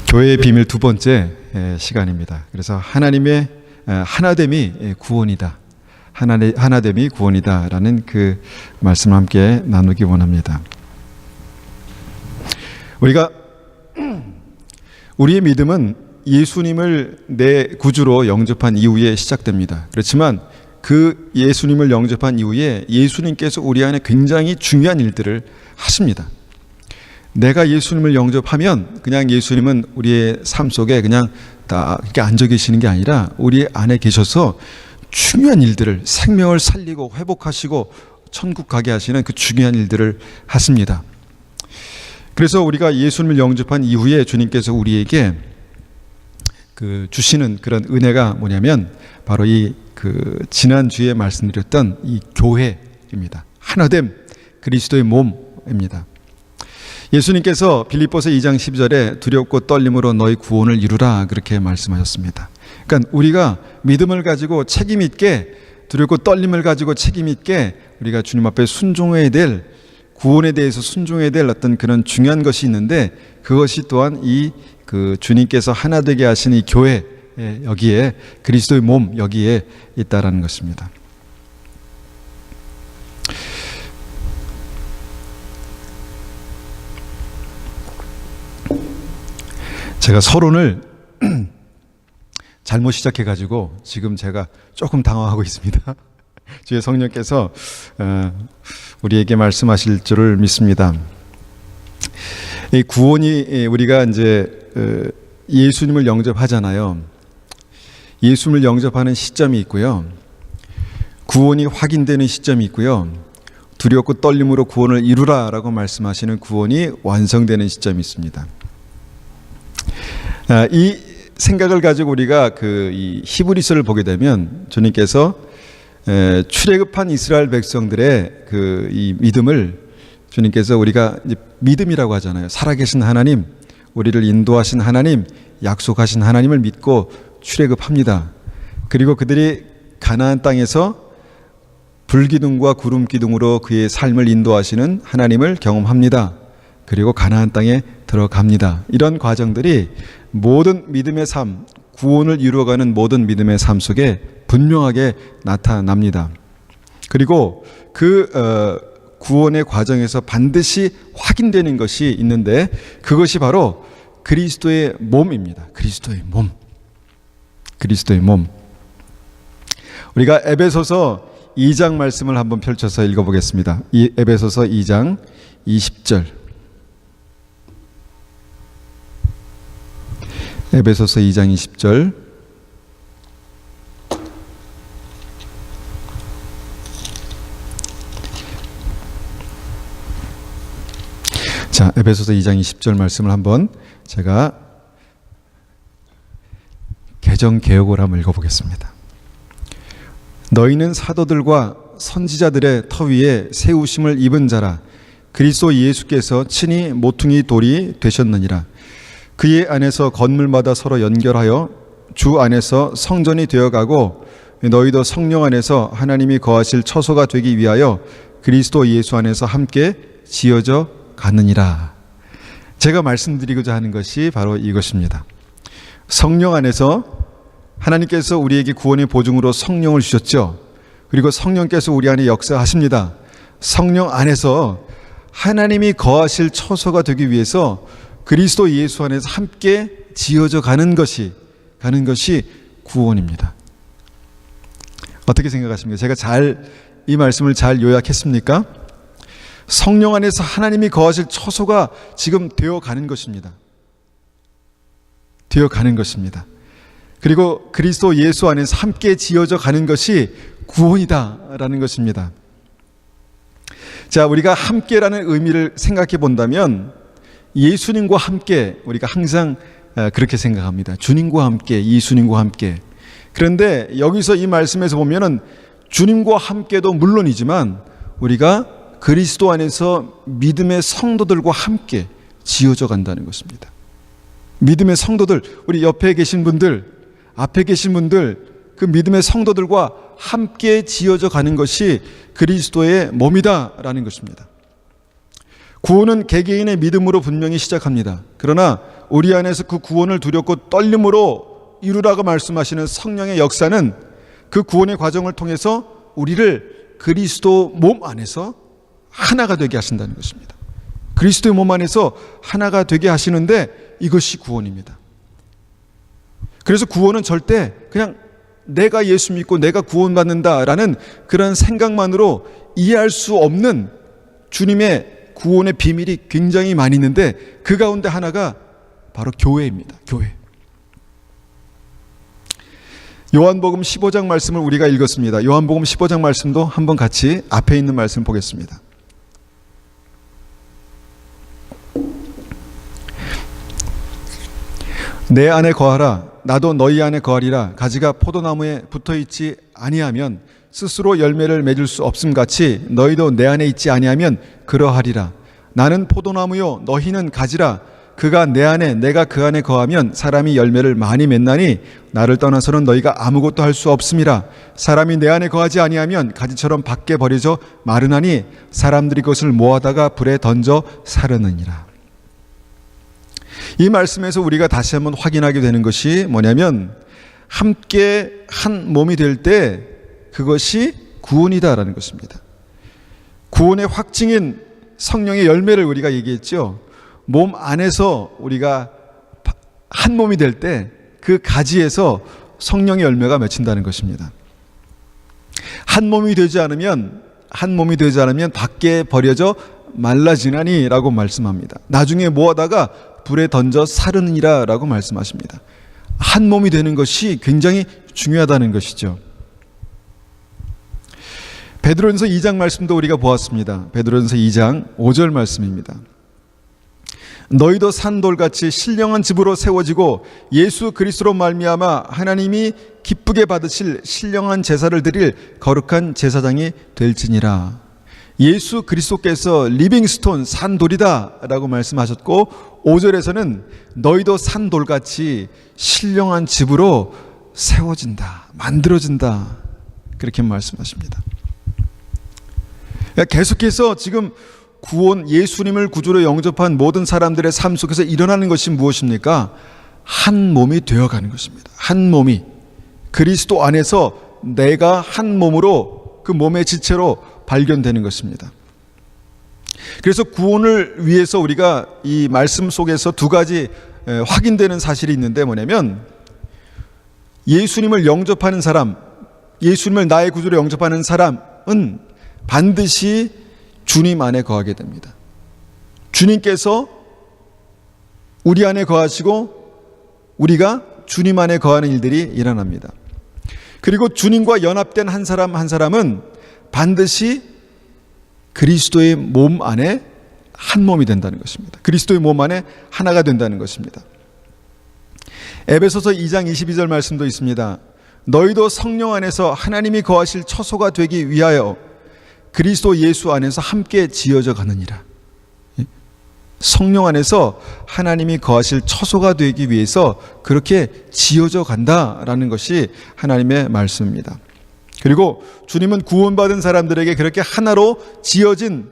교회의 비밀 두 번째 시간입니다. 그래서 하나님의 하나됨이 구원이다. 하나됨이 구원이다라는 그 말씀을 함께 나누기 원합니다. 우리의 믿음은 예수님을 내 구주로 영접한 이후에 시작됩니다. 그렇지만 그 예수님을 영접한 이후에 예수님께서 우리 안에 굉장히 중요한 일들을 하십니다. 내가 예수님을 영접하면 그냥 예수님은 우리의 삶 속에 그냥 다 이렇게 앉아 계시는 게 아니라 우리 안에 계셔서 중요한 일들을, 생명을 살리고 회복하시고 천국 가게 하시는 그 중요한 일들을 하십니다. 그래서 우리가 예수님을 영접한 이후에 주님께서 우리에게 주시는 그런 은혜가 뭐냐면 바로 지난주에 말씀드렸던 이 교회입니다. 하나됨, 그리스도의 몸입니다. 예수님께서 빌립보서 2장 12절에 두렵고 떨림으로 너희 구원을 이루라 그렇게 말씀하셨습니다. 그러니까 우리가 믿음을 가지고 책임 있게, 두렵고 떨림을 가지고 책임 있게 우리가 주님 앞에 순종해야 될, 구원에 대해서 순종해야 될 어떤 그런 중요한 것이 있는데, 그것이 또한 주님께서 하나 되게 하시는 이 교회, 여기에 그리스도의 몸 여기에 있다라는 것입니다. 제가 서론을 잘못 시작해가지고 지금 제가 조금 당황하고 있습니다. 주의 성령께서 우리에게 말씀하실 줄을 믿습니다. 이 구원이, 우리가 이제 예수님을 영접하잖아요. 예수님을 영접하는 시점이 있고요. 구원이 확인되는 시점이 있고요. 두렵고 떨림으로 구원을 이루라라고 말씀하시는 구원이 완성되는 시점이 있습니다. 이 생각을 가지고 우리가 이 히브리서를 보게 되면 주님께서 출애굽한 이스라엘 백성들의 이 믿음을 주님께서, 우리가 이제 믿음이라고 하잖아요. 살아계신 하나님, 우리를 인도하신 하나님, 약속하신 하나님을 믿고 출애굽합니다. 그리고 그들이 가나안 땅에서 불기둥과 구름기둥으로 그의 삶을 인도하시는 하나님을 경험합니다. 그리고 가나안 땅에 들어갑니다. 이런 과정들이 모든 믿음의 삶, 구원을 이루어가는 모든 믿음의 삶 속에 분명하게 나타납니다. 그리고 구원의 과정에서 반드시 확인되는 것이 있는데, 그것이 바로 그리스도의 몸입니다. 그리스도의 몸. 그리스도의 몸. 우리가 에베소서 2장 말씀을 한번 펼쳐서 읽어보겠습니다. 이 에베소서 2장 20절. 에베소서 2장 20절. 자, 에베소서 2장 20절 말씀을 한번 제가 개정 개역을 한번 읽어보겠습니다. 너희는 사도들과 선지자들의 터 위에 세우심을 입은 자라. 그리스도 예수께서 친히 모퉁이 돌이 되셨느니라. 그의 안에서 건물마다 서로 연결하여 주 안에서 성전이 되어가고, 너희도 성령 안에서 하나님이 거하실 처소가 되기 위하여 그리스도 예수 안에서 함께 지어져 가느니라. 제가 말씀드리고자 하는 것이 바로 이것입니다. 성령 안에서 하나님께서 우리에게 구원의 보증으로 성령을 주셨죠. 그리고 성령께서 우리 안에 역사하십니다. 성령 안에서 하나님이 거하실 처소가 되기 위해서 그리스도 예수 안에서 함께 지어져 가는 것이 구원입니다. 어떻게 생각하십니까? 제가 이 말씀을 잘 요약했습니까? 성령 안에서 하나님이 거하실 처소가 지금 되어가는 것입니다. 되어가는 것입니다. 그리고 그리스도 예수 안에서 함께 지어져 가는 것이 구원이다라는 것입니다. 자, 우리가 함께라는 의미를 생각해 본다면 예수님과 함께, 우리가 항상 그렇게 생각합니다. 주님과 함께, 예수님과 함께. 그런데 여기서 이 말씀에서 보면은 주님과 함께도 물론이지만 우리가 그리스도 안에서 믿음의 성도들과 함께 지어져 간다는 것입니다. 믿음의 성도들, 우리 옆에 계신 분들, 앞에 계신 분들, 그 믿음의 성도들과 함께 지어져 가는 것이 그리스도의 몸이다라는 것입니다. 구원은 개개인의 믿음으로 분명히 시작합니다. 그러나 우리 안에서 그 구원을 두렵고 떨림으로 이루라고 말씀하시는 성령의 역사는 그 구원의 과정을 통해서 우리를 그리스도 몸 안에서 하나가 되게 하신다는 것입니다. 그리스도의 몸 안에서 하나가 되게 하시는데 이것이 구원입니다. 그래서 구원은 절대 그냥 내가 예수 믿고 내가 구원받는다라는 그런 생각만으로 이해할 수 없는 주님의 구원의 비밀이 굉장히 많이 있는데 그 가운데 하나가 바로 교회입니다. 교회. 요한복음 15장 말씀을 우리가 읽었습니다. 요한복음 15장 말씀도 한번 같이 앞에 있는 말씀 보겠습니다. 내 안에 거하라 나도 너희 안에 거하리라. 가지가 포도나무에 붙어있지 아니하면 스스로 열매를 맺을 수 없음같이 너희도 내 안에 있지 아니하면 그러하리라. 나는 포도나무요 너희는 가지라. 그가 내 안에 내가 그 안에 거하면 사람이 열매를 많이 맺나니 나를 떠나서는 너희가 아무것도 할 수 없음이라. 사람이 내 안에 거하지 아니하면 가지처럼 밖에 버려져 마르나니 사람들이 그것을 모아다가 불에 던져 사르느니라. 이 말씀에서 우리가 다시 한번 확인하게 되는 것이 뭐냐면 함께 한 몸이 될 때 그것이 구원이다라는 것입니다. 구원의 확증인 성령의 열매를 우리가 얘기했죠. 몸 안에서 우리가 한 몸이 될 때 그 가지에서 성령의 열매가 맺힌다는 것입니다. 한 몸이 되지 않으면 밖에 버려져 말라지나니 라고 말씀합니다. 나중에 모아다가 불에 던져 사르느니라 라고 말씀하십니다. 한 몸이 되는 것이 굉장히 중요하다는 것이죠. 베드로전서 2장 말씀도 우리가 보았습니다. 베드로전서 2장 5절 말씀입니다. 너희도 산돌같이 신령한 집으로 세워지고 예수 그리스도로 말미암아 하나님이 기쁘게 받으실 신령한 제사를 드릴 거룩한 제사장이 될지니라. 예수 그리스도께서 리빙스톤 산돌이다 라고 말씀하셨고 5절에서는 너희도 산돌같이 신령한 집으로 세워진다, 만들어진다 그렇게 말씀하십니다. 계속해서 지금 구원, 예수님을 구주로 영접한 모든 사람들의 삶 속에서 일어나는 것이 무엇입니까? 한 몸이 되어가는 것입니다. 한 몸이 그리스도 안에서 내가 한 몸으로 그 몸의 지체로 발견되는 것입니다. 그래서 구원을 위해서 우리가 이 말씀 속에서 두 가지 확인되는 사실이 있는데 뭐냐면 예수님을 영접하는 사람, 예수님을 나의 구주로 영접하는 사람은 반드시 주님 안에 거하게 됩니다. 주님께서 우리 안에 거하시고 우리가 주님 안에 거하는 일들이 일어납니다. 그리고 주님과 연합된 한 사람 한 사람은 반드시 그리스도의 몸 안에 한 몸이 된다는 것입니다. 그리스도의 몸 안에 하나가 된다는 것입니다. 에베소서 2장 22절 말씀도 있습니다. 너희도 성령 안에서 하나님이 거하실 처소가 되기 위하여 그리스도 예수 안에서 함께 지어져 가느니라. 성령 안에서 하나님이 거하실 처소가 되기 위해서 그렇게 지어져 간다라는 것이 하나님의 말씀입니다. 그리고 주님은 구원받은 사람들에게 그렇게 하나로 지어진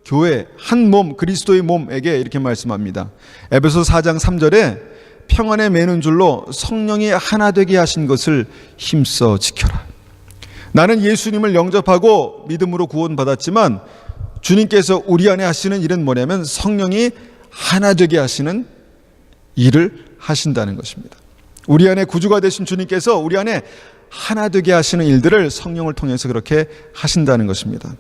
교회, 한 몸, 그리스도의 몸에게 이렇게 말씀합니다. 에베소 4장 3절에 평안에 매는 줄로 성령이 하나 되게 하신 것을 힘써 지켜라. 나는 예수님을 영접하고 믿음으로 구원받았지만 주님께서 우리 안에 하시는 일은 뭐냐면 성령이 하나 되게 하시는 일을 하신다는 것입니다. 우리 안에 구주가 되신 주님께서 우리 안에 하나 되게 하시는 일들을 성령을 통해서 그렇게 하신다는 것입니다.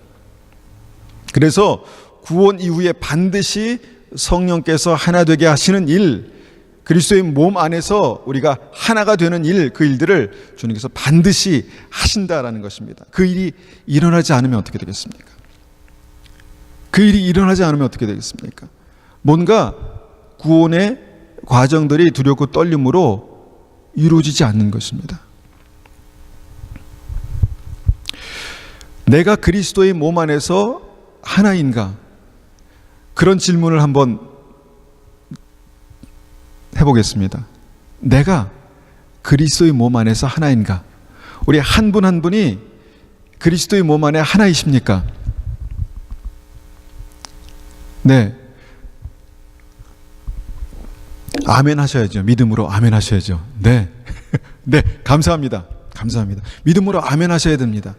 그래서 구원 이후에 반드시 성령께서 하나 되게 하시는 일, 그리스도의 몸 안에서 우리가 하나가 되는 일, 그 일들을 주님께서 반드시 하신다라는 것입니다. 그 일이 일어나지 않으면 어떻게 되겠습니까? 그 일이 일어나지 않으면 어떻게 되겠습니까? 뭔가 구원의 과정들이 두렵고 떨림으로 이루어지지 않는 것입니다. 내가 그리스도의 몸 안에서 하나인가? 그런 질문을 한번 해보겠습니다. 내가 그리스도의 몸 안에서 하나인가? 우리 한 분 한 분이 그리스도의 몸 안에 하나이십니까? 네. 아멘 하셔야죠. 믿음으로 아멘 하셔야죠. 네. 네, 감사합니다. 감사합니다. 믿음으로 아멘 하셔야 됩니다.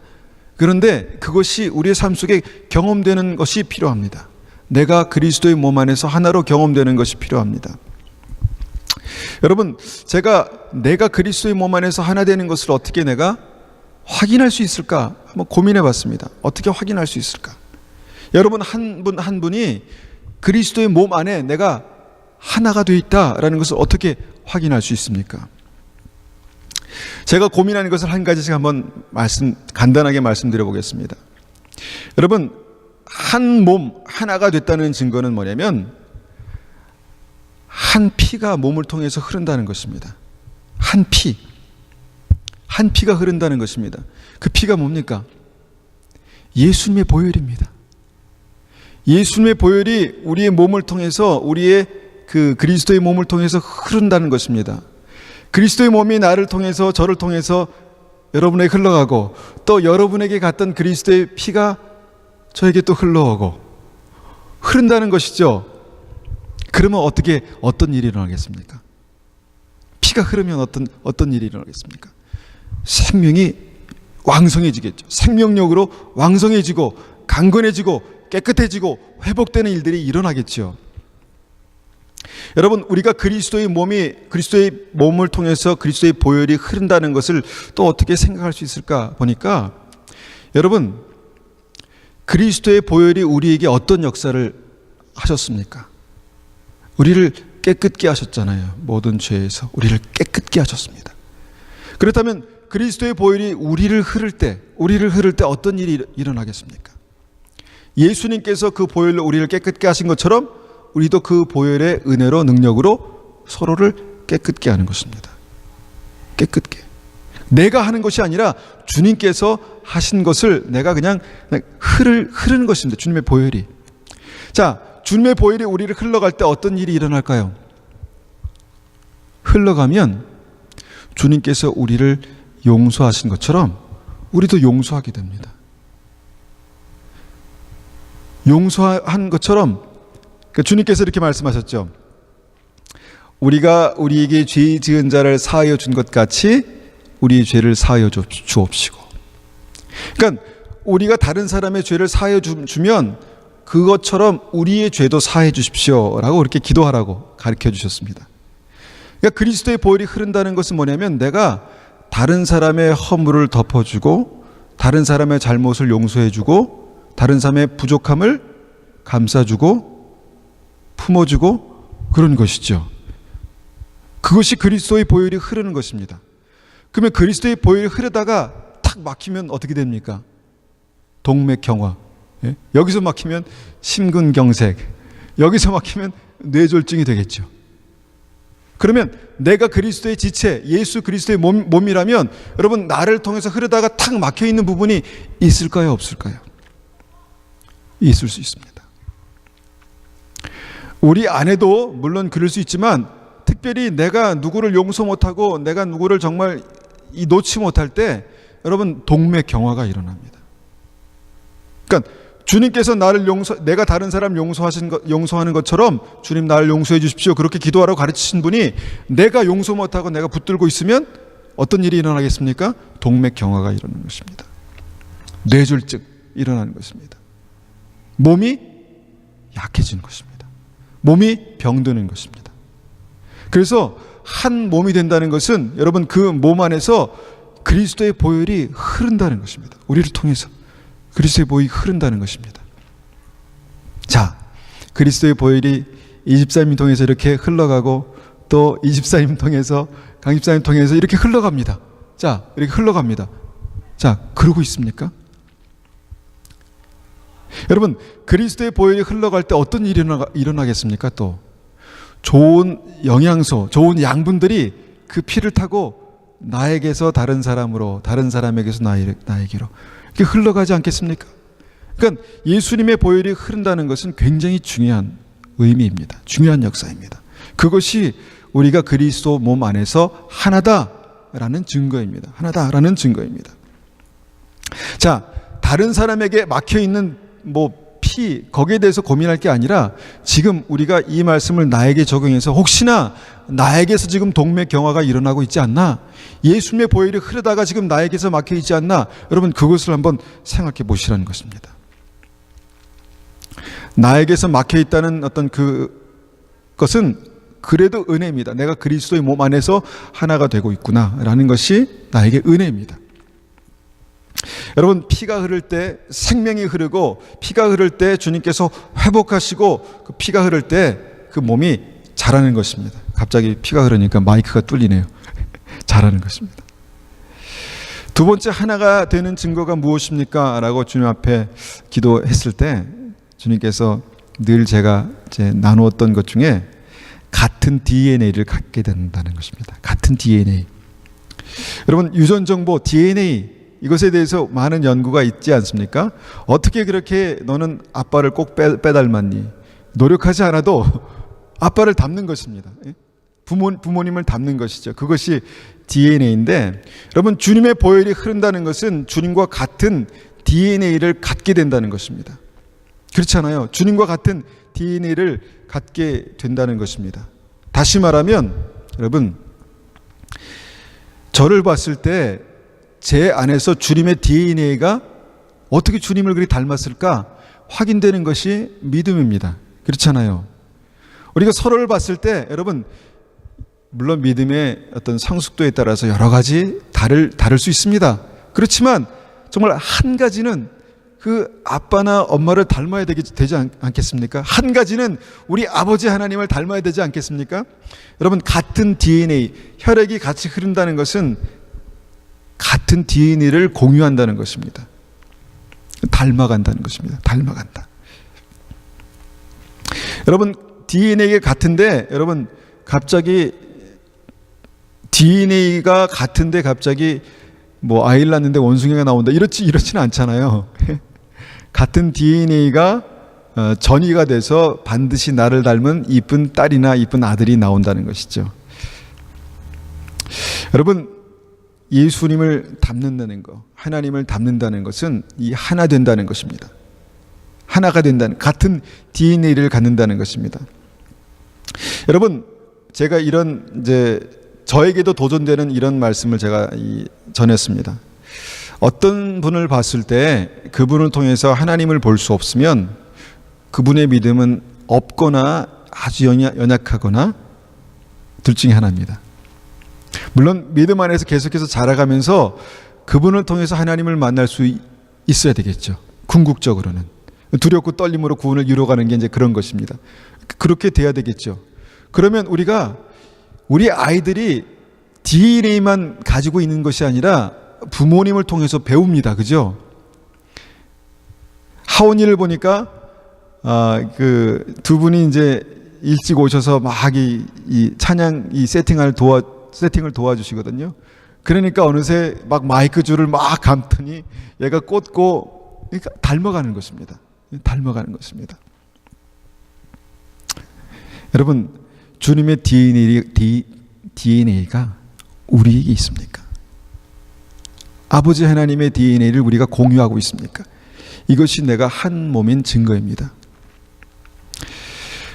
그런데 그것이 우리의 삶 속에 경험되는 것이 필요합니다. 내가 그리스도의 몸 안에서 하나로 경험되는 것이 필요합니다. 여러분, 내가 그리스도의 몸 안에서 하나 되는 것을 어떻게 내가 확인할 수 있을까? 한번 고민해 봤습니다. 어떻게 확인할 수 있을까? 여러분, 한 분 한 분이 그리스도의 몸 안에 내가 하나가 되어 있다라는 것을 어떻게 확인할 수 있습니까? 제가 고민하는 것을 한 가지씩 한번 간단하게 말씀드려 보겠습니다. 여러분, 한 몸 하나가 됐다는 증거는 뭐냐면 한 피가 몸을 통해서 흐른다는 것입니다. 한 피가 흐른다는 것입니다. 그 피가 뭡니까? 예수님의 보혈입니다. 예수님의 보혈이 우리의 몸을 통해서, 우리의 그리스도의 몸을 통해서 흐른다는 것입니다. 그리스도의 몸이 나를 통해서, 저를 통해서 여러분에게 흘러가고, 또 여러분에게 갔던 그리스도의 피가 저에게 또 흘러오고 흐른다는 것이죠. 그러면 어떤 일이 일어나겠습니까? 피가 흐르면 어떤 일이 일어나겠습니까? 생명이 왕성해지겠죠. 생명력으로 왕성해지고 강건해지고 깨끗해지고 회복되는 일들이 일어나겠죠. 여러분, 우리가 그리스도의 몸을 통해서 그리스도의 보혈이 흐른다는 것을 또 어떻게 생각할 수 있을까 보니까, 여러분, 그리스도의 보혈이 우리에게 어떤 역사를 하셨습니까? 우리를 깨끗게 하셨잖아요. 모든 죄에서 우리를 깨끗게 하셨습니다. 그렇다면 그리스도의 보혈이 우리를 흐를 때 어떤 일이 일어나겠습니까? 예수님께서 그 보혈로 우리를 깨끗게 하신 것처럼 우리도 그 보혈의 은혜로, 능력으로 서로를 깨끗게 하는 것입니다. 깨끗게. 내가 하는 것이 아니라 주님께서 하신 것을 내가 그냥 흐르는 것입니다. 주님의 보혈이. 자, 주님의 보혈이 우리를 흘러갈 때 어떤 일이 일어날까요? 흘러가면 주님께서 우리를 용서하신 것처럼 우리도 용서하게 됩니다. 용서한 것처럼 주님께서 이렇게 말씀하셨죠. 우리가 우리에게 죄 지은 자를 사하여 준 것 같이 우리의 죄를 사하여 주옵시고. 그러니까 우리가 다른 사람의 죄를 사하여 주면 그것처럼 우리의 죄도 사해 주십시오라고 그렇게 기도하라고 가르쳐 주셨습니다. 그러니까 그리스도의 보혈이 흐른다는 것은 뭐냐면 내가 다른 사람의 허물을 덮어주고, 다른 사람의 잘못을 용서해주고, 다른 사람의 부족함을 감싸주고 품어주고 그런 것이죠. 그것이 그리스도의 보혈이 흐르는 것입니다. 그러면 그리스도의 보혈이 흐르다가 탁 막히면 어떻게 됩니까? 동맥경화. 예? 여기서 막히면 심근경색, 여기서 막히면 뇌졸중이 되겠죠. 그러면 내가 그리스도의 지체, 예수 그리스도의 몸이라면 여러분, 나를 통해서 흐르다가 탁 막혀있는 부분이 있을까요, 없을까요? 있을 수 있습니다. 우리 안에도 물론 그럴 수 있지만, 특별히 내가 누구를 용서 못하고 내가 누구를 정말 놓지 못할 때 여러분, 동맥경화가 일어납니다. 그러니까 주님께서 내가 다른 사람 용서하는 것처럼 주님 나를 용서해 주십시오, 그렇게 기도하라고 가르치신 분이 내가 용서 못하고 내가 붙들고 있으면 어떤 일이 일어나겠습니까? 동맥경화가 일어나는 것입니다. 뇌졸중 일어나는 것입니다. 몸이 약해지는 것입니다. 몸이 병드는 것입니다. 그래서 한 몸이 된다는 것은 여러분, 그 몸 안에서 그리스도의 보혈이 흐른다는 것입니다. 우리를 통해서 그리스도의 보혈이 흐른다는 것입니다. 자, 그리스도의 보혈이 이 집사님 통해서 이렇게 흘러가고, 또 이 집사님 통해서, 강 집사님 통해서 이렇게 흘러갑니다. 자, 이렇게 흘러갑니다. 자, 그러고 있습니까? 여러분, 그리스도의 보혈이 흘러갈 때 어떤 일이 일어나겠습니까? 또 좋은 영양소, 좋은 양분들이 그 피를 타고 나에게서 다른 사람으로, 다른 사람에게서 나에게로 이렇게 흘러가지 않겠습니까? 그러니까 예수님의 보혈이 흐른다는 것은 굉장히 중요한 의미입니다. 중요한 역사입니다. 그것이 우리가 그리스도 몸 안에서 하나다라는 증거입니다. 하나다라는 증거입니다. 자, 다른 사람에게 막혀있는 거기에 대해서 고민할 게 아니라 지금 우리가 이 말씀을 나에게 적용해서 혹시나 나에게서 지금 동맥경화가 일어나고 있지 않나, 예수님의 보혈이 흐르다가 지금 나에게서 막혀 있지 않나, 여러분 그것을 한번 생각해 보시라는 것입니다. 나에게서 막혀 있다는 어떤 그것은 그래도 은혜입니다. 내가 그리스도의 몸 안에서 하나가 되고 있구나라는 것이 나에게 은혜입니다. 여러분, 피가 흐를 때 생명이 흐르고, 피가 흐를 때 주님께서 회복하시고, 그 피가 흐를 때 그 몸이 자라는 것입니다. 갑자기 피가 흐르니까 마이크가 뚫리네요. 자라는 것입니다. 두 번째, 하나가 되는 증거가 무엇입니까? 라고 주님 앞에 기도했을 때 주님께서 늘 제가 나누었던 것 중에 같은 DNA를 갖게 된다는 것입니다. 같은 DNA. 여러분, 유전정보 DNA, 이것에 대해서 많은 연구가 있지 않습니까? 어떻게 그렇게 너는 아빠를 꼭 빼닮았니? 노력하지 않아도 아빠를 닮는 것입니다. 부모님을 닮는 것이죠. 그것이 DNA인데, 여러분, 주님의 보혈이 흐른다는 것은 주님과 같은 DNA를 갖게 된다는 것입니다. 그렇잖아요. 주님과 같은 DNA를 갖게 된다는 것입니다. 다시 말하면 여러분, 저를 봤을 때 제 안에서 주님의 DNA가 어떻게 주님을 그리 닮았을까 확인되는 것이 믿음입니다. 그렇잖아요. 우리가 서로를 봤을 때 여러분, 물론 믿음의 어떤 성숙도에 따라서 여러 가지 다를 수 있습니다. 그렇지만 정말 한 가지는 그 아빠나 엄마를 닮아야 되지 않겠습니까? 한 가지는 우리 아버지 하나님을 닮아야 되지 않겠습니까? 여러분, 같은 DNA, 혈액이 같이 흐른다는 것은 같은 DNA를 공유한다는 것입니다. 닮아간다는 것입니다. 닮아간다. 여러분, DNA가 같은데, 여러분, 갑자기 DNA가 같은데 갑자기 뭐 아이를 낳는데 원숭이가 나온다, 이렇지는 않잖아요. 같은 DNA가 전이가 돼서 반드시 나를 닮은 이쁜 딸이나 이쁜 아들이 나온다는 것이죠. 여러분, 예수님을 닮는다는 것, 하나님을 닮는다는 것은 이 하나 된다는 것입니다. 하나가 된다는, 같은 DNA를 갖는다는 것입니다. 여러분, 제가 저에게도 도전되는 이런 말씀을 제가 전했습니다. 어떤 분을 봤을 때 그분을 통해서 하나님을 볼 수 없으면 그분의 믿음은 없거나 아주 연약하거나 둘 중에 하나입니다. 물론 믿음 안에서 계속해서 자라가면서 그분을 통해서 하나님을 만날 수 있어야 되겠죠. 궁극적으로는 두렵고 떨림으로 구원을 이루어가는 게 이제 그런 것입니다. 그렇게 돼야 되겠죠. 그러면 우리 아이들이 DNA만 가지고 있는 것이 아니라 부모님을 통해서 배웁니다. 그죠? 하원이를 보니까 그 두 분이 이제 일찍 오셔서 막 이 찬양 세팅을 도와주시거든요. 그러니까 어느새 막 마이크 줄을 막 감더니 얘가 꽂고, 그러니까 닮아가는 것입니다. 닮아가는 것입니다. 여러분, 주님의 DNA가 우리에게 있습니까? 아버지 하나님의 DNA를 우리가 공유하고 있습니까? 이것이 내가 한 몸인 증거입니다.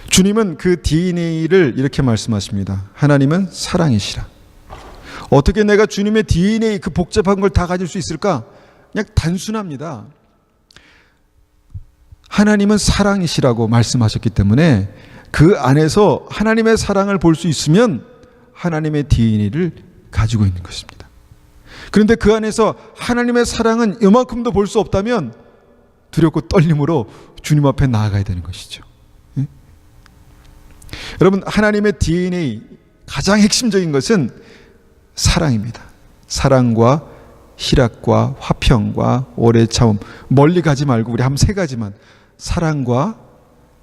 주님은 그 DNA를 이렇게 말씀하십니다. 하나님은 사랑이시라. 어떻게 내가 주님의 DNA, 그 복잡한 걸 다 가질 수 있을까? 그냥 단순합니다. 하나님은 사랑이시라고 말씀하셨기 때문에 그 안에서 하나님의 사랑을 볼 수 있으면 하나님의 DNA를 가지고 있는 것입니다. 그런데 그 안에서 하나님의 사랑은 이만큼도 볼 수 없다면 두렵고 떨림으로 주님 앞에 나아가야 되는 것이죠. 예? 여러분, 하나님의 DNA 가장 핵심적인 것은 사랑입니다. 사랑과 희락과 화평과 오래 참음, 멀리 가지 말고 우리 한 세 가지만, 사랑과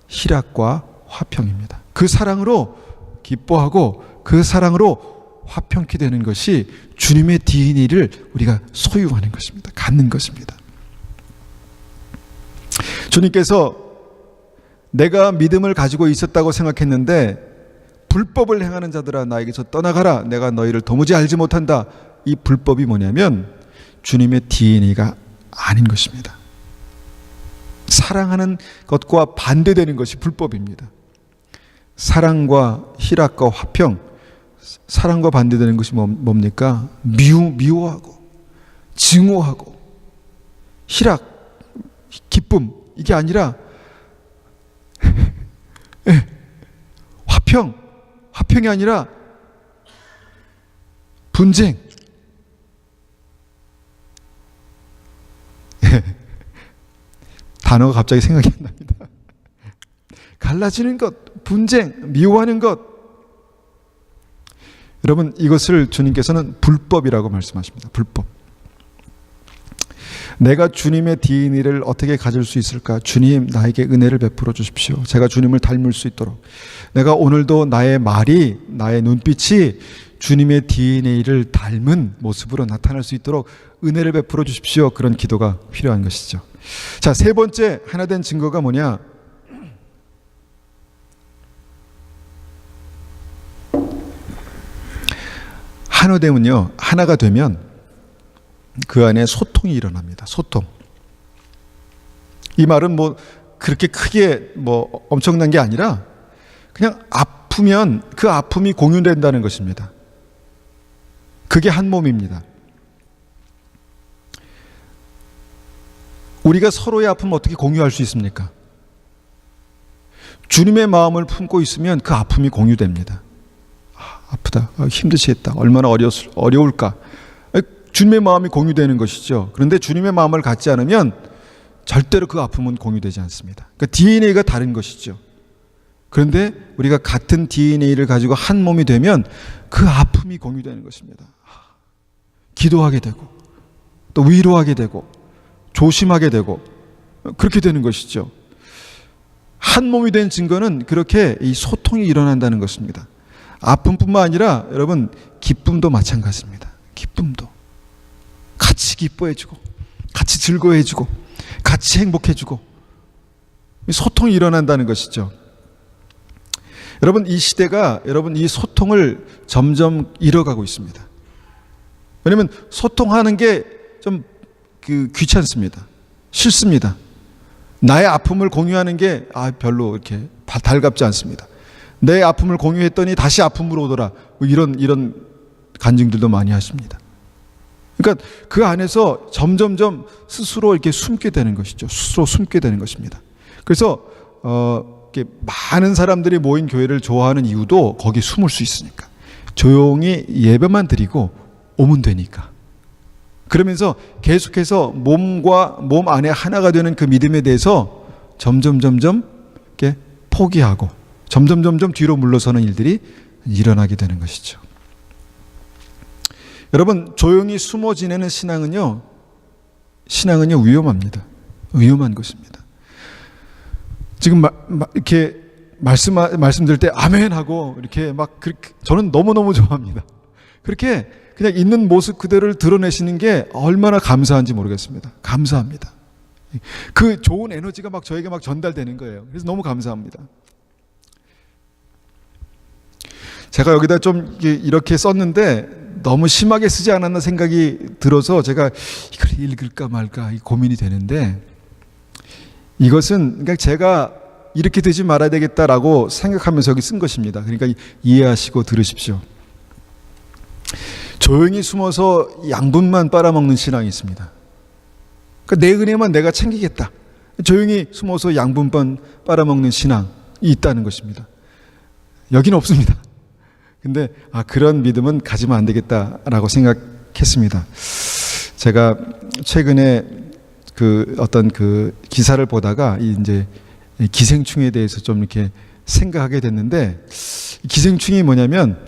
희락과 화평입니다. 그 사랑으로 기뻐하고 그 사랑으로 화평케 되는 것이 주님의 DNA를 우리가 소유하는 것입니다. 갖는 것입니다. 주님께서 내가 믿음을 가지고 있었다고 생각했는데 불법을 행하는 자들아 나에게서 떠나가라, 내가 너희를 도무지 알지 못한다. 이 불법이 뭐냐면 주님의 DNA가 아닌 것입니다. 사랑하는 것과 반대되는 것이 불법입니다. 사랑과 희락과 화평, 사랑과 반대되는 것이 뭡니까? 미워하고 증오하고 희락, 기쁨, 이게 아니라 화평이 아니라 분쟁. 단어가 갑자기 생각이 안 납니다. 갈라지는 것, 분쟁, 미워하는 것. 여러분, 이것을 주님께서는 불법이라고 말씀하십니다. 불법. 내가 주님의 DNA를 어떻게 가질 수 있을까? 주님, 나에게 은혜를 베풀어 주십시오. 제가 주님을 닮을 수 있도록. 내가 오늘도 나의 말이, 나의 눈빛이 주님의 DNA를 닮은 모습으로 나타날 수 있도록 은혜를 베풀어 주십시오. 그런 기도가 필요한 것이죠. 자, 세 번째 하나된 증거가 뭐냐? 하나됨은요, 하나가 되면 그 안에 소통이 일어납니다. 소통. 이 말은 뭐 그렇게 크게 뭐 엄청난 게 아니라 그냥 아프면 그 아픔이 공유된다는 것입니다. 그게 한 몸입니다. 우리가 서로의 아픔을 어떻게 공유할 수 있습니까? 주님의 마음을 품고 있으면 그 아픔이 공유됩니다. 아프다, 힘드시겠다, 얼마나 어려울까. 주님의 마음이 공유되는 것이죠. 그런데 주님의 마음을 갖지 않으면 절대로 그 아픔은 공유되지 않습니다. 그러니까 DNA가 다른 것이죠. 그런데 우리가 같은 DNA를 가지고 한 몸이 되면 그 아픔이 공유되는 것입니다. 기도하게 되고 또 위로하게 되고 조심하게 되고 그렇게 되는 것이죠. 한 몸이 된 증거는 그렇게 이 소통이 일어난다는 것입니다. 아픔뿐만 아니라 여러분, 기쁨도 마찬가지입니다. 기쁨도 같이 기뻐해주고 같이 즐거워해주고 같이 행복해주고 소통이 일어난다는 것이죠. 여러분, 이 시대가 여러분 이 소통을 점점 잃어가고 있습니다. 왜냐하면 소통하는 게 좀 귀찮습니다. 싫습니다. 나의 아픔을 공유하는 게 별로 이렇게 달갑지 않습니다. 내 아픔을 공유했더니 다시 아픔으로 오더라. 뭐 이런 간증들도 많이 하십니다. 그러니까 그 안에서 점점점 스스로 이렇게 숨게 되는 것이죠. 스스로 숨게 되는 것입니다. 그래서 이렇게 많은 사람들이 모인 교회를 좋아하는 이유도 거기 숨을 수 있으니까. 조용히 예배만 드리고 오면 되니까. 그러면서 계속해서 몸과 몸 안에 하나가 되는 그 믿음에 대해서 점점 이렇게 포기하고 점점 뒤로 물러서는 일들이 일어나게 되는 것이죠. 여러분, 조용히 숨어 지내는 신앙은요 위험합니다. 위험한 것입니다. 지금 이렇게 말씀드릴 때 아멘 하고 이렇게 막 그렇게 저는 너무너무 좋아합니다. 그렇게 그냥 있는 모습 그대로를 드러내시는 게 얼마나 감사한지 모르겠습니다. 감사합니다. 그 좋은 에너지가 막 저에게 막 전달되는 거예요. 그래서 너무 감사합니다. 제가 여기다 좀 이렇게 썼는데 너무 심하게 쓰지 않았나 생각이 들어서 제가 이걸 읽을까 말까 고민이 되는데, 이것은 그러니까 제가 이렇게 되지 말아야 되겠다라고 생각하면서 여기 쓴 것입니다. 그러니까 이해하시고 들으십시오. 조용히 숨어서 양분만 빨아먹는 신앙이 있습니다. 그러니까 내 은혜만 내가 챙기겠다. 조용히 숨어서 양분만 빨아먹는 신앙이 있다는 것입니다. 여기는 없습니다. 근데 그런 믿음은 가지면 안 되겠다라고 생각했습니다. 제가 최근에 어떤 기사를 보다가 이제 기생충에 대해서 좀 이렇게 생각하게 됐는데, 기생충이 뭐냐면,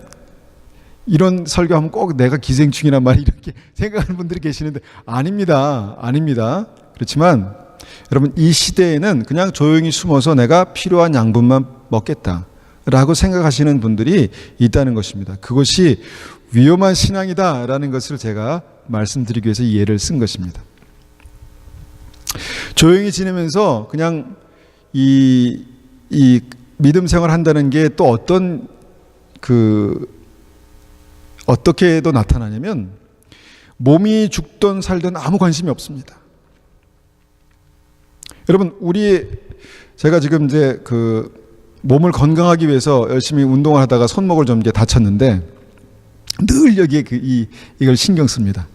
이런 설교하면 꼭 내가 기생충이란 말 이렇게 생각하는 분들이 계시는데 아닙니다. 그렇지만 여러분, 이 시대에는 그냥 조용히 숨어서 내가 필요한 양분만 먹겠다라고 생각하시는 분들이 있다는 것입니다. 그것이 위험한 신앙이다라는 것을 제가 말씀드리기 위해서 이 예를 쓴 것입니다. 조용히 지내면서 그냥 이 믿음 생활 한다는 게 또 어떻게도 나타나냐면, 몸이 죽든 살든 아무 관심이 없습니다. 여러분, 제가 지금 이제 몸을 건강하기 위해서 열심히 운동을 하다가 손목을 좀 이제 다쳤는데 늘 여기에 이걸 신경 씁니다.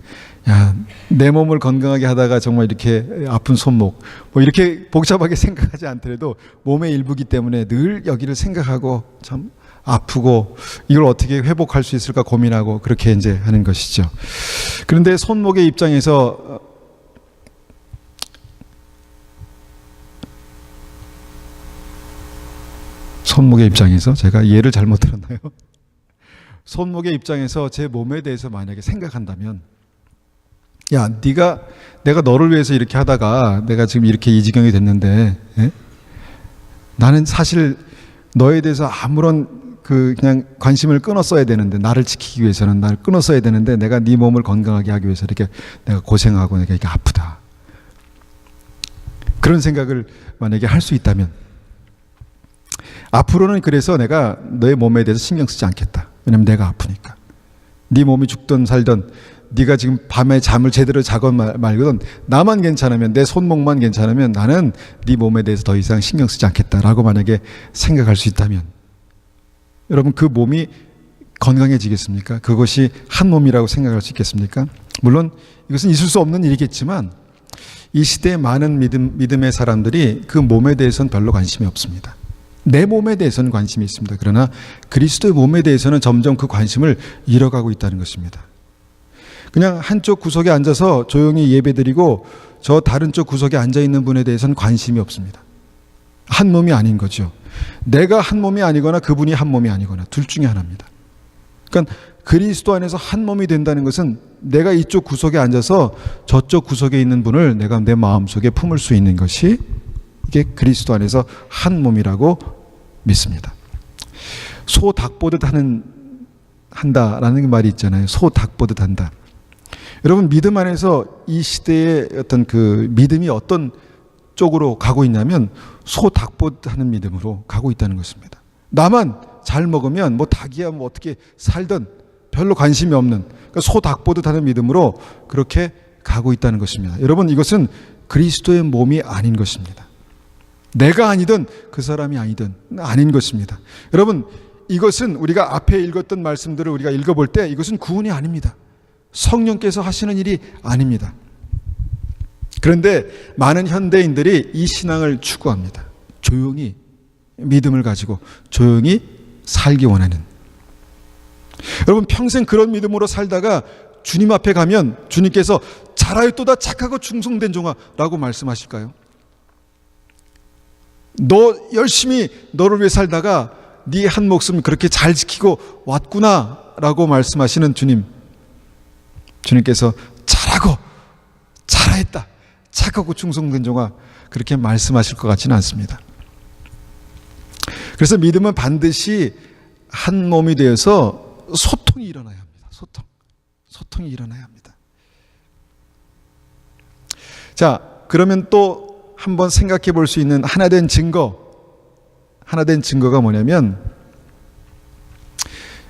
야, 내 몸을 건강하게 하다가 정말 이렇게 아픈 손목, 뭐 이렇게 복잡하게 생각하지 않더라도 몸의 일부기 때문에 늘 여기를 생각하고 참 아프고 이걸 어떻게 회복할 수 있을까 고민하고 그렇게 이제 하는 것이죠. 그런데 손목의 입장에서 제가 예를 잘못 들었나요? 손목의 입장에서 제 몸에 대해서 만약에 생각한다면, 야, 내가 너를 위해서 이렇게 하다가 내가 지금 이렇게 이 지경이 됐는데, 나는 사실 너에 대해서 아무런 그냥 관심을 끊었어야 되는데, 나를 지키기 위해서는 나를 끊었어야 되는데, 내가 네 몸을 건강하게 하기 위해서 이렇게 내가 고생하고 내가 이렇게 아프다. 그런 생각을 만약에 할 수 있다면, 앞으로는 그래서 내가 너의 몸에 대해서 신경 쓰지 않겠다. 왜냐면 내가 아프니까. 네 몸이 죽든 살든 네가 지금 밤에 잠을 제대로 자건 말건 나만 괜찮으면, 내 손목만 괜찮으면 나는 네 몸에 대해서 더 이상 신경 쓰지 않겠다라고 만약에 생각할 수 있다면, 여러분, 그 몸이 건강해지겠습니까? 그것이 한 몸이라고 생각할 수 있겠습니까? 물론 이것은 있을 수 없는 일이겠지만 이 시대의 많은 믿음의 사람들이 그 몸에 대해서는 별로 관심이 없습니다. 내 몸에 대해서는 관심이 있습니다. 그러나 그리스도의 몸에 대해서는 점점 그 관심을 잃어가고 있다는 것입니다. 그냥 한쪽 구석에 앉아서 조용히 예배드리고 저 다른 쪽 구석에 앉아있는 분에 대해서는 관심이 없습니다. 한 몸이 아닌 거죠. 내가 한 몸이 아니거나 그분이 한 몸이 아니거나 둘 중에 하나입니다. 그러니까 그리스도 안에서 한 몸이 된다는 것은 내가 이쪽 구석에 앉아서 저쪽 구석에 있는 분을 내가 내 마음속에 품을 수 있는 것이, 이게 그리스도 안에서 한 몸이라고 믿습니다. 소 닭 보듯 한다라는 말이 있잖아요. 소 닭 보듯 한다. 여러분, 믿음 안에서 이 시대의 어떤 그 믿음이 어떤 쪽으로 가고 있냐면 소 닭 보듯 하는 믿음으로 가고 있다는 것입니다. 나만 잘 먹으면 뭐 닭이야 뭐 어떻게 살든 별로 관심이 없는, 그러니까 소 닭 보듯 하는 믿음으로 그렇게 가고 있다는 것입니다. 여러분, 이것은 그리스도의 몸이 아닌 것입니다. 내가 아니든 그 사람이 아니든 아닌 것입니다. 여러분, 이것은 우리가 앞에 읽었던 말씀들을 우리가 읽어볼 때 이것은 구원이 아닙니다. 성령께서 하시는 일이 아닙니다. 그런데 많은 현대인들이 이 신앙을 추구합니다. 조용히 믿음을 가지고 조용히 살기 원하는. 여러분, 평생 그런 믿음으로 살다가 주님 앞에 가면 주님께서 잘하였도다 착하고 충성된 종아라고 말씀하실까요? 너 열심히 너를 위해 살다가 네 한 목숨 그렇게 잘 지키고 왔구나라고 말씀하시는 주님께서 잘하고 잘하였다 착하고 충성된 종아 그렇게 말씀하실 것 같지는 않습니다. 그래서 믿음은 반드시 한 몸이 되어서 소통이 일어나야 합니다. 소통이 일어나야 합니다. 자, 그러면 또 한번 생각해 볼 수 있는 하나된 증거가 뭐냐면,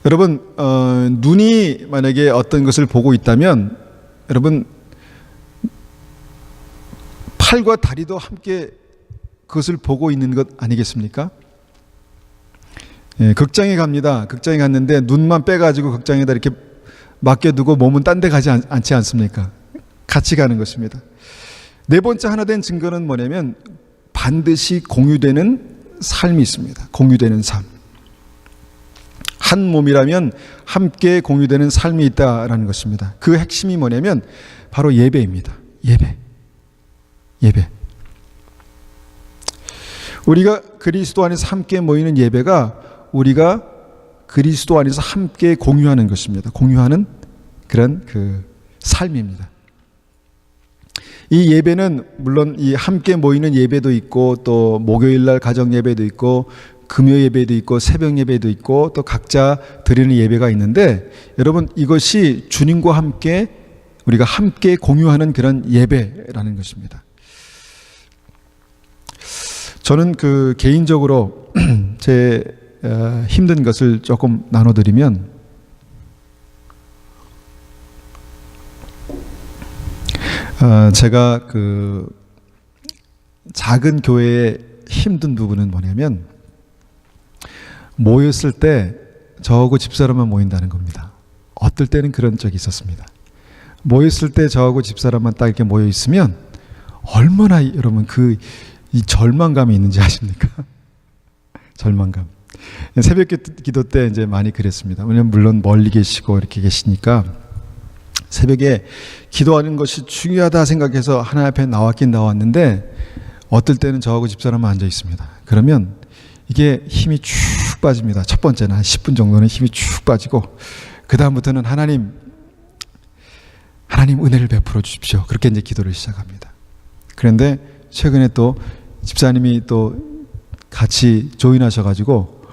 여러분, 눈이 만약에 어떤 것을 보고 있다면 여러분 팔과 다리도 함께 그것을 보고 있는 것 아니겠습니까? 예, 극장에 갑니다. 극장에 갔는데 눈만 빼가지고 극장에다 이렇게 맡겨두고 몸은 딴 데 가지 않지 않습니까? 같이 가는 것입니다. 네 번째 하나된 증거는 뭐냐면 반드시 공유되는 삶이 있습니다. 공유되는 삶. 한 몸이라면 함께 공유되는 삶이 있다라는 것입니다. 그 핵심이 뭐냐면 바로 예배입니다. 예배. 우리가 그리스도 안에서 함께 모이는 예배가 우리가 그리스도 안에서 함께 공유하는 것입니다. 공유하는 그런 그 삶입니다. 이 예배는 물론 이 함께 모이는 예배도 있고 또 목요일날 가정 예배도 있고 금요 예배도 있고 새벽 예배도 있고 또 각자 드리는 예배가 있는데, 여러분, 이것이 주님과 함께 우리가 함께 공유하는 그런 예배라는 것입니다. 저는 개인적으로 제 힘든 것을 조금 나눠드리면, 제가 작은 교회의 힘든 부분은 뭐냐면 모였을 때 저하고 집사람만 모인다는 겁니다. 어떨 때는 그런 적이 있었습니다. 모였을 때 저하고 집사람만 딱 이렇게 모여 있으면 얼마나 여러분 이 절망감이 있는지 아십니까? 절망감. 새벽 기도 때 이제 많이 그랬습니다. 왜냐면 물론 멀리 계시고 이렇게 계시니까 새벽에 기도하는 것이 중요하다 생각해서 하나님 앞에 나왔긴 나왔는데 어떨 때는 저하고 집사람만 앉아 있습니다. 그러면 이게 힘이 쭉 빠집니다. 첫 번째는 한 10분 정도는 힘이 쭉 빠지고 그 다음부터는 하나님 은혜를 베풀어 주십시오. 그렇게 이제 기도를 시작합니다. 그런데 최근에 또 집사님이 또 같이 조인하셔가지고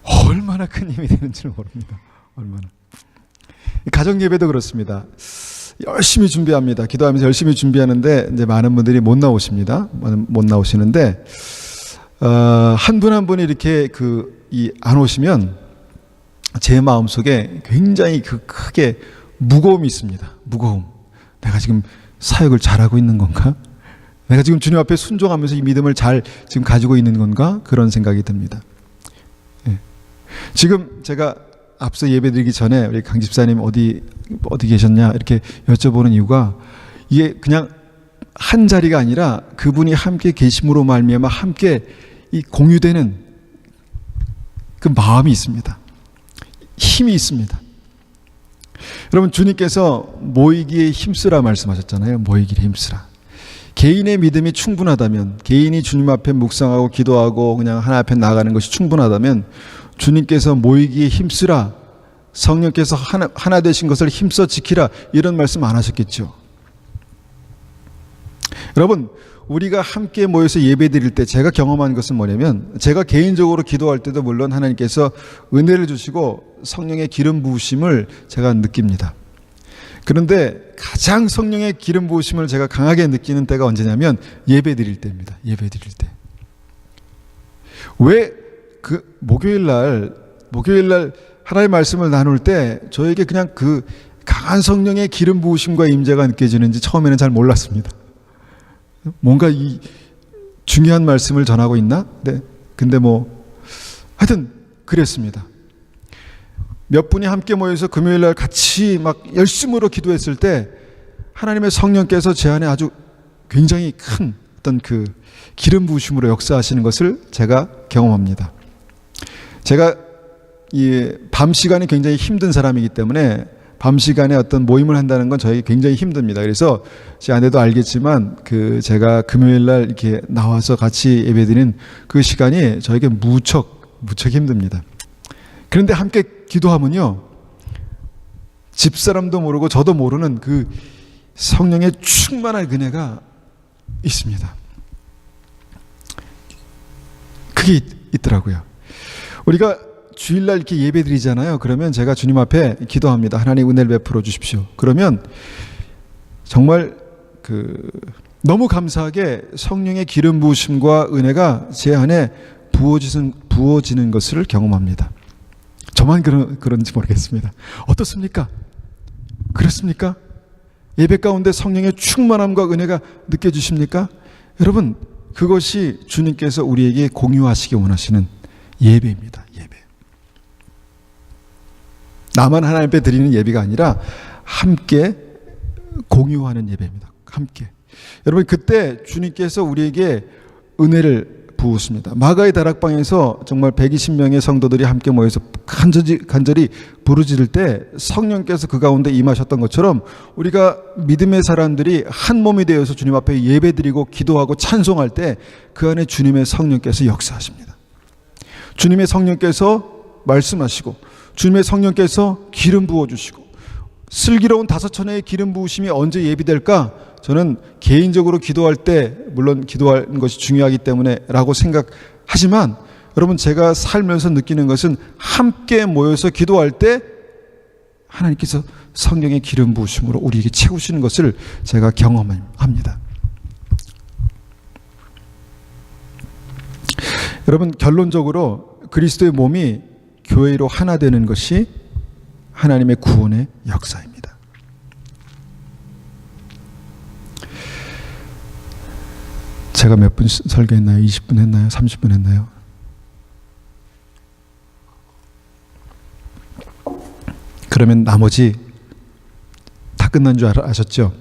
얼마나 큰 힘이 되는지를 모릅니다. 얼마나. 가정 예배도 그렇습니다. 열심히 준비합니다. 기도하면서 열심히 준비하는데 이제 많은 분들이 못 나오십니다. 못 나오시는데 한 분 한 분이 이렇게 안 오시면 제 마음속에 굉장히 크게 무거움이 있습니다. 무거움. 내가 지금 사역을 잘하고 있는 건가? 내가 지금 주님 앞에 순종하면서 이 믿음을 잘 지금 가지고 있는 건가? 그런 생각이 듭니다. 네. 지금 제가 앞서 예배드리기 전에 우리 강 집사님 어디 계셨냐 이렇게 여쭤보는 이유가 이게 그냥 한 자리가 아니라 그분이 함께 계심으로 말미암아 함께 이 공유되는 그 마음이 있습니다. 힘이 있습니다. 여러분 주님께서 모이기에 힘쓰라 말씀하셨잖아요. 모이기에 힘쓰라. 개인의 믿음이 충분하다면 개인이 주님 앞에 묵상하고 기도하고 그냥 하나님 앞에 나가는 것이 충분하다면 주님께서 모이기에 힘쓰라 성령께서 하나 되신 것을 힘써 지키라 이런 말씀 안 하셨겠죠. 여러분 우리가 함께 모여서 예배 드릴 때 제가 경험한 것은 뭐냐면 제가 개인적으로 기도할 때도 물론 하나님께서 은혜를 주시고 성령의 기름 부으심을 제가 느낍니다. 그런데 가장 성령의 기름 부으심을 제가 강하게 느끼는 때가 언제냐면 예배 드릴 때입니다. 예배 드릴 때. 왜 목요일 날 하나님의 말씀을 나눌 때 저에게 그냥 그 강한 성령의 기름 부으심과 임재가 느껴지는지 처음에는 잘 몰랐습니다. 뭔가 이 중요한 말씀을 전하고 있나? 네. 근데 하여튼 그랬습니다. 몇 분이 함께 모여서 금요일 날 같이 막 열심으로 기도했을 때 하나님의 성령께서 제 안에 아주 굉장히 큰 어떤 그 기름 부으심으로 역사하시는 것을 제가 경험합니다. 제가 이 밤 시간이 굉장히 힘든 사람이기 때문에 밤 시간에 어떤 모임을 한다는 건 저에게 굉장히 힘듭니다. 그래서 제 아내도 알겠지만 제가 금요일 날 이렇게 나와서 같이 예배드리는 그 시간이 저에게 무척 힘듭니다. 그런데 함께 기도하면요, 집사람도 모르고 저도 모르는 그 성령의 충만한 은혜가 있습니다. 그게 있더라고요. 우리가 주일날 이렇게 예배 드리잖아요. 그러면 제가 주님 앞에 기도합니다. 하나님 은혜를 베풀어 주십시오. 그러면 정말 너무 감사하게 성령의 기름 부으심과 은혜가 제 안에 부어지는 것을 경험합니다. 저만 그런지 모르겠습니다. 어떻습니까? 그렇습니까? 예배 가운데 성령의 충만함과 은혜가 느껴지십니까? 여러분, 그것이 주님께서 우리에게 공유하시기 원하시는 예배입니다. 예배. 나만 하나님 앞에 드리는 예배가 아니라 함께 공유하는 예배입니다. 함께. 여러분, 그때 주님께서 우리에게 은혜를 부으십니다. 마가의 다락방에서 정말 120명의 성도들이 함께 모여서 간절히 부르짖을 때 성령께서 그 가운데 임하셨던 것처럼 우리가 믿음의 사람들이 한 몸이 되어서 주님 앞에 예배드리고 기도하고 찬송할 때 그 안에 주님의 성령께서 역사하십니다. 주님의 성령께서 말씀하시고 주님의 성령께서 기름 부어주시고 슬기로운 5천회의 기름 부으심이 언제 예비될까? 저는 개인적으로 기도할 때 물론 기도하는 것이 중요하기 때문에 라고 생각하지만 여러분, 제가 살면서 느끼는 것은 함께 모여서 기도할 때 하나님께서 성령의 기름 부으심으로 우리에게 채우시는 것을 제가 경험합니다. 여러분, 결론적으로 그리스도의 몸이 교회로 하나 되는 것이 하나님의 구원의 역사입니다. 제가 몇 분 설교했나요? 20분 했나요? 30분 했나요? 그러면 나머지 다 끝난 줄 아셨죠?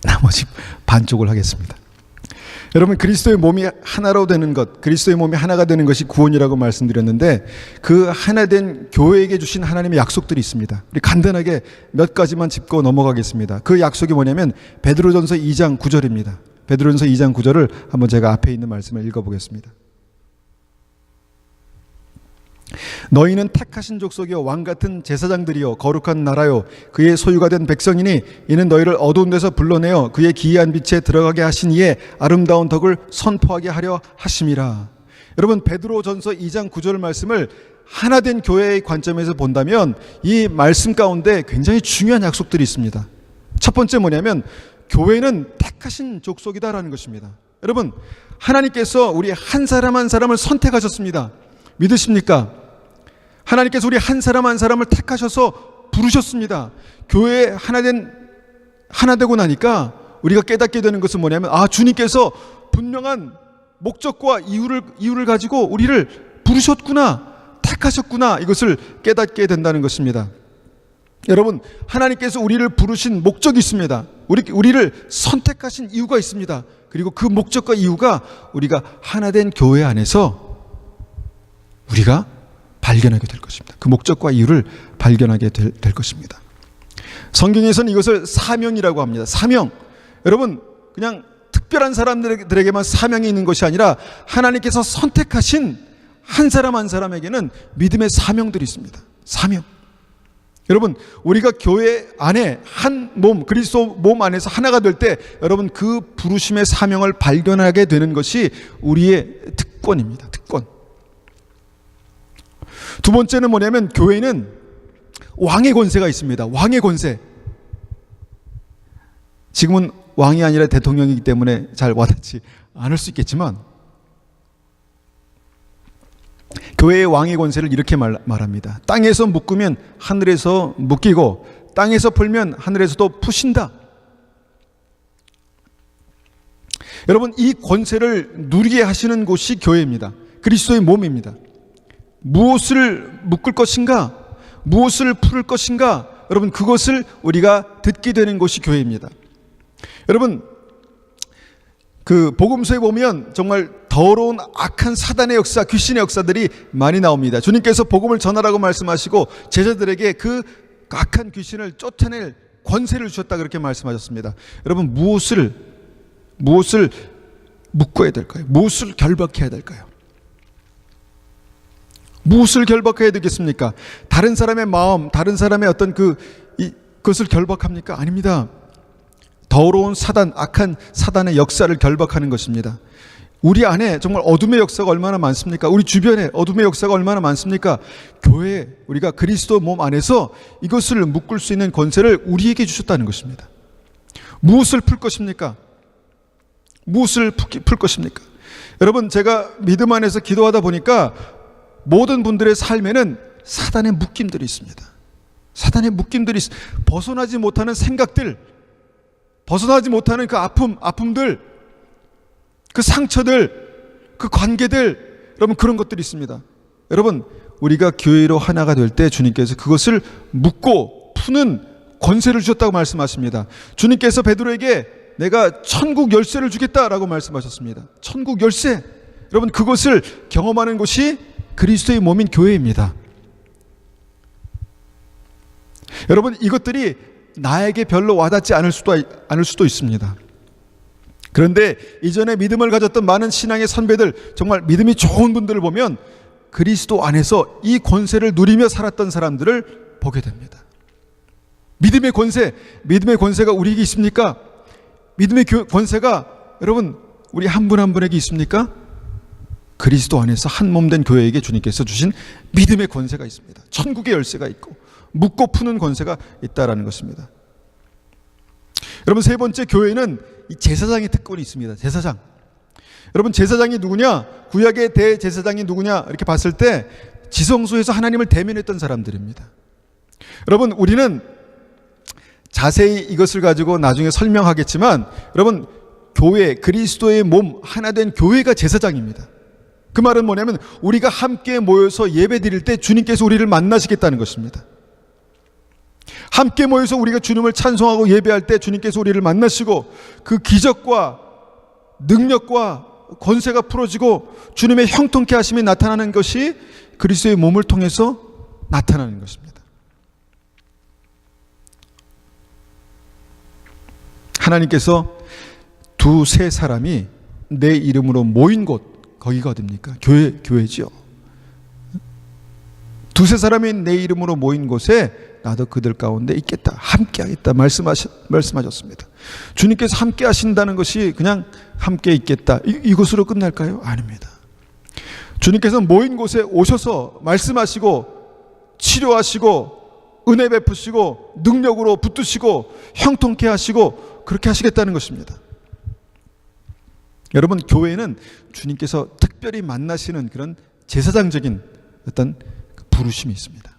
나머지 반쪽을 하겠습니다. 여러분, 그리스도의 몸이 하나로 되는 것, 그리스도의 몸이 하나가 되는 것이 구원이라고 말씀드렸는데, 그 하나 된 교회에게 주신 하나님의 약속들이 있습니다. 우리 간단하게 몇 가지만 짚고 넘어가겠습니다. 그 약속이 뭐냐면 베드로전서 2장 9절입니다. 베드로전서 2장 9절을 한번 제가 앞에 있는 말씀을 읽어보겠습니다. 너희는 택하신 족속이요 왕같은 제사장들이요 거룩한 나라요 그의 소유가 된 백성이니 이는 너희를 어두운 데서 불러내어 그의 기이한 빛에 들어가게 하신 이의 아름다운 덕을 선포하게 하려 하심이라. 여러분, 베드로전서 2장 9절 말씀을 하나된 교회의 관점에서 본다면 이 말씀 가운데 굉장히 중요한 약속들이 있습니다. 첫 번째 뭐냐면 교회는 택하신 족속이다라는 것입니다. 여러분, 하나님께서 우리 한 사람 한 사람을 선택하셨습니다. 믿으십니까? 하나님께서 우리 한 사람 한 사람을 택하셔서 부르셨습니다. 교회에 하나 되고 나니까 우리가 깨닫게 되는 것은 뭐냐면, 주님께서 분명한 목적과 이유를 가지고 우리를 부르셨구나, 택하셨구나, 이것을 깨닫게 된다는 것입니다. 여러분, 하나님께서 우리를 부르신 목적이 있습니다. 우리를 선택하신 이유가 있습니다. 그리고 그 목적과 이유가 우리가 하나된 교회 안에서 우리가 발견하게 될 것입니다. 그 목적과 이유를 발견하게 될 것입니다. 성경에서는 이것을 사명이라고 합니다. 사명. 여러분, 그냥 특별한 사람들에게만 사명이 있는 것이 아니라 하나님께서 선택하신 한 사람 한 사람에게는 믿음의 사명들이 있습니다. 사명. 여러분, 우리가 교회 안에 한 몸, 그리스도 몸 안에서 하나가 될 때 여러분, 그 부르심의 사명을 발견하게 되는 것이 우리의 특권입니다. 특권. 두 번째는 뭐냐면 교회는 왕의 권세가 있습니다. 왕의 권세. 지금은 왕이 아니라 대통령이기 때문에 잘 와닿지 않을 수 있겠지만 교회의 왕의 권세를 이렇게 말합니다. 땅에서 묶으면 하늘에서 묶이고 땅에서 풀면 하늘에서도 푸신다. 여러분, 이 권세를 누리게 하시는 곳이 교회입니다. 그리스도의 몸입니다. 무엇을 묶을 것인가, 무엇을 풀을 것인가, 여러분, 그것을 우리가 듣게 되는 곳이 교회입니다. 여러분, 그 복음서에 보면 정말 더러운 악한 사단의 역사, 귀신의 역사들이 많이 나옵니다. 주님께서 복음을 전하라고 말씀하시고 제자들에게 그 악한 귀신을 쫓아낼 권세를 주셨다, 그렇게 말씀하셨습니다. 여러분, 무엇을 묶어야 될까요? 무엇을 결박해야 될까요? 무엇을 결박해야 되겠습니까? 다른 사람의 마음, 다른 사람의 어떤 그것을 결박합니까? 아닙니다. 더러운 사단, 악한 사단의 역사를 결박하는 것입니다. 우리 안에 정말 어둠의 역사가 얼마나 많습니까? 우리 주변에 어둠의 역사가 얼마나 많습니까? 교회, 우리가 그리스도 몸 안에서 이것을 묶을 수 있는 권세를 우리에게 주셨다는 것입니다. 무엇을 풀 것입니까? 무엇을 풀 것입니까? 여러분, 제가 믿음 안에서 기도하다 보니까 모든 분들의 삶에는 사단의 묶임들이 있습니다. 사단의 묶임들이 벗어나지 못하는 생각들, 벗어나지 못하는 그 아픔들, 그 상처들, 그 관계들, 여러분, 그런 것들이 있습니다. 여러분, 우리가 교회로 하나가 될 때 주님께서 그것을 묶고 푸는 권세를 주셨다고 말씀하십니다. 주님께서 베드로에게 내가 천국 열쇠를 주겠다라고 말씀하셨습니다. 천국 열쇠. 여러분, 그것을 경험하는 곳이 그리스도의 몸인 교회입니다. 여러분, 이것들이 나에게 별로 와닿지 않을 수도 있습니다. 그런데 이전에 믿음을 가졌던 많은 신앙의 선배들, 정말 믿음이 좋은 분들을 보면 그리스도 안에서 이 권세를 누리며 살았던 사람들을 보게 됩니다. 믿음의 권세가 우리에게 있습니까? 믿음의 권세가 여러분, 우리 한 분 한 분에게 있습니까? 그리스도 안에서 한 몸 된 교회에게 주님께서 주신 믿음의 권세가 있습니다. 천국의 열쇠가 있고 묶고 푸는 권세가 있다라는 것입니다. 여러분, 세 번째, 교회는 이 제사장의 특권이 있습니다. 제사장. 여러분, 제사장이 누구냐? 구약의 대제사장이 누구냐? 이렇게 봤을 때 지성소에서 하나님을 대면했던 사람들입니다. 여러분, 우리는 자세히 이것을 가지고 나중에 설명하겠지만 여러분, 교회, 그리스도의 몸 하나 된 교회가 제사장입니다. 그 말은 뭐냐면 우리가 함께 모여서 예배 드릴 때 주님께서 우리를 만나시겠다는 것입니다. 함께 모여서 우리가 주님을 찬송하고 예배할 때 주님께서 우리를 만나시고 그 기적과 능력과 권세가 풀어지고 주님의 형통케 하심이 나타나는 것이 그리스도의 몸을 통해서 나타나는 것입니다. 하나님께서 두세 사람이 내 이름으로 모인 곳, 거기가 어딥니까? 교회지요. 두세 사람이 내 이름으로 모인 곳에 나도 그들 가운데 있겠다, 함께 하겠다 말씀하셨습니다. 주님께서 함께 하신다는 것이 그냥 함께 있겠다 이것으로 끝날까요? 아닙니다. 주님께서 모인 곳에 오셔서 말씀하시고 치료하시고 은혜 베푸시고 능력으로 붙드시고 형통케 하시고 그렇게 하시겠다는 것입니다. 여러분, 교회는 주님께서 특별히 만나시는 그런 제사장적인 어떤 부르심이 있습니다.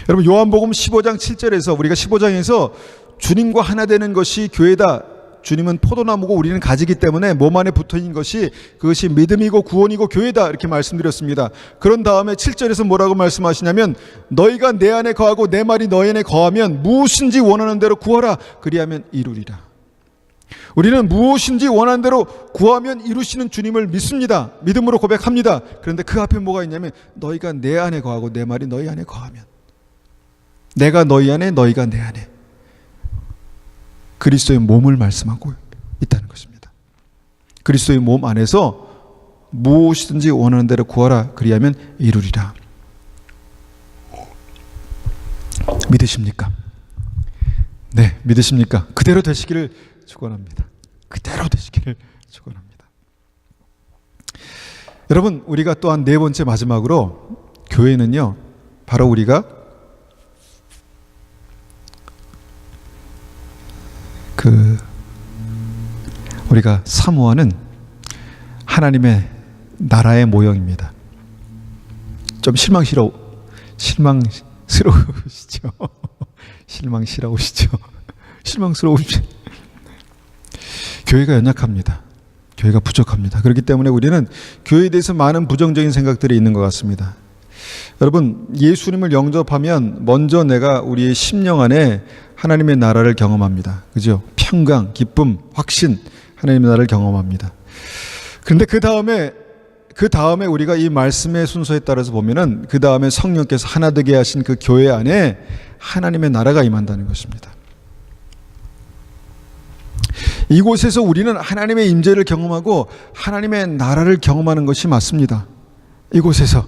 여러분, 요한복음 15장 7절에서 우리가 15장에서 주님과 하나 되는 것이 교회다. 주님은 포도나무고 우리는 가지기 때문에 몸 안에 붙어있는 것이 그것이 믿음이고 구원이고 교회다 이렇게 말씀드렸습니다. 그런 다음에 7절에서 뭐라고 말씀하시냐면 너희가 내 안에 거하고 내 말이 너희 안에 거하면 무엇인지 원하는 대로 구하라 그리하면 이루리라. 우리는 무엇인지 원하는 대로 구하면 이루시는 주님을 믿습니다. 믿음으로 고백합니다. 그런데 그 앞에 뭐가 있냐면 너희가 내 안에 거하고 내 말이 너희 안에 거하면, 내가 너희 안에 너희가 내 안에, 그리스도의 몸을 말씀하고 있다는 것입니다. 그리스도의 몸 안에서 무엇이든지 원하는 대로 구하라 그리하면 이루리라. 믿으십니까? 네, 믿으십니까? 그대로 되시기를 축원합니다. 그대로 되시기를 축원합니다. 여러분, 우리가 또한 네 번째 마지막으로 교회는요, 바로 우리가 우리가 사모하는 하나님의 나라의 모형입니다. 좀 실망스러우시죠? 실망스러우시죠? 교회가 연약합니다. 교회가 부족합니다. 그렇기 때문에 우리는 교회에 대해서 많은 부정적인 생각들이 있는 것 같습니다. 여러분, 예수님을 영접하면 먼저 내가 우리의 심령 안에 하나님의 나라를 경험합니다. 그죠? 평강, 기쁨, 확신, 하나님의 나라를 경험합니다. 그런데 그 다음에 우리가 이 말씀의 순서에 따라서 보면은 그 다음에 성령께서 하나 되게 하신 그 교회 안에 하나님의 나라가 임한다는 것입니다. 이곳에서 우리는 하나님의 임재를 경험하고 하나님의 나라를 경험하는 것이 맞습니다. 이곳에서.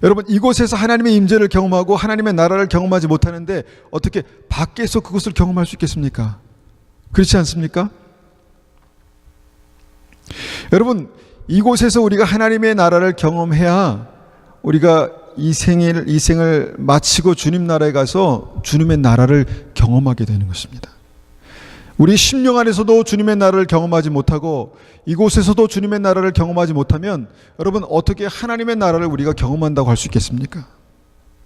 여러분, 이곳에서 하나님의 임재를 경험하고 하나님의 나라를 경험하지 못하는데 어떻게 밖에서 그것을 경험할 수 있겠습니까? 그렇지 않습니까? 여러분, 이곳에서 우리가 하나님의 나라를 경험해야 우리가 이 생을 마치고 주님 나라에 가서 주님의 나라를 경험하게 되는 것입니다. 우리 심령 안에서도 주님의 나라를 경험하지 못하고 이곳에서도 주님의 나라를 경험하지 못하면 여러분, 어떻게 하나님의 나라를 우리가 경험한다고 할 수 있겠습니까?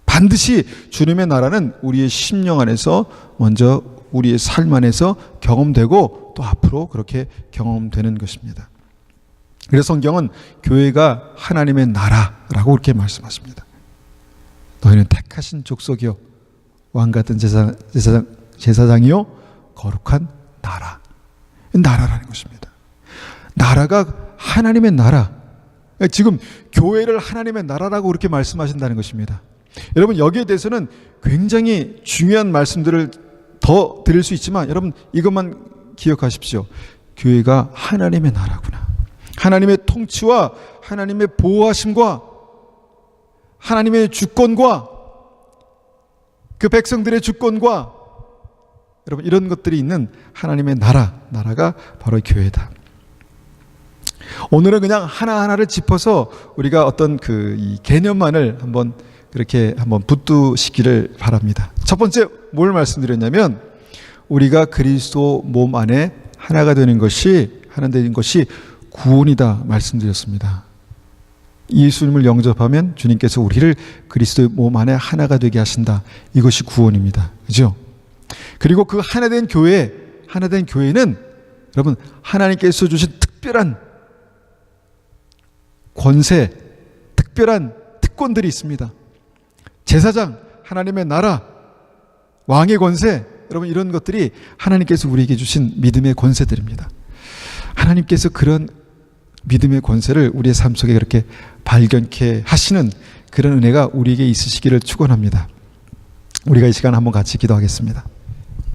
반드시 주님의 나라는 우리의 심령 안에서 먼저 우리의 삶 안에서 경험되고 또 앞으로 그렇게 경험되는 것입니다. 그래서 성경은 교회가 하나님의 나라라고 그렇게 말씀하십니다. 너희는 택하신 족속이요 왕같은 제사장이요 거룩한 나라라는 것입니다. 나라가 하나님의 나라. 지금 교회를 하나님의 나라라고 그렇게 말씀하신다는 것입니다. 여러분, 여기에 대해서는 굉장히 중요한 말씀들을 더 드릴 수 있지만 여러분, 이것만 기억하십시오. 교회가 하나님의 나라구나. 하나님의 통치와 하나님의 보호하심과 하나님의 주권과 그 백성들의 주권과 여러분, 이런 것들이 있는 하나님의 나라가 바로 교회다. 오늘은 그냥 하나하나를 짚어서 우리가 어떤 이 개념만을 그렇게 한번 붙드시기를 바랍니다. 첫 번째 뭘 말씀드렸냐면 우리가 그리스도 몸 안에 하나가 되는 것이 구원이다 말씀드렸습니다. 예수님을 영접하면 주님께서 우리를 그리스도의 몸 안에 하나가 되게 하신다. 이것이 구원입니다. 그죠? 그리고 그 하나된 교회는 여러분 하나님께서 주신 특별한 권세, 특별한 특권들이 있습니다. 제사장, 하나님의 나라, 왕의 권세, 여러분 이런 것들이 하나님께서 우리에게 주신 믿음의 권세들입니다. 하나님께서 그런 믿음의 권세를 우리의 삶 속에 그렇게 발견케 하시는 그런 은혜가 우리에게 있으시기를 축원합니다. 우리가 이 시간 한번 같이 기도하겠습니다.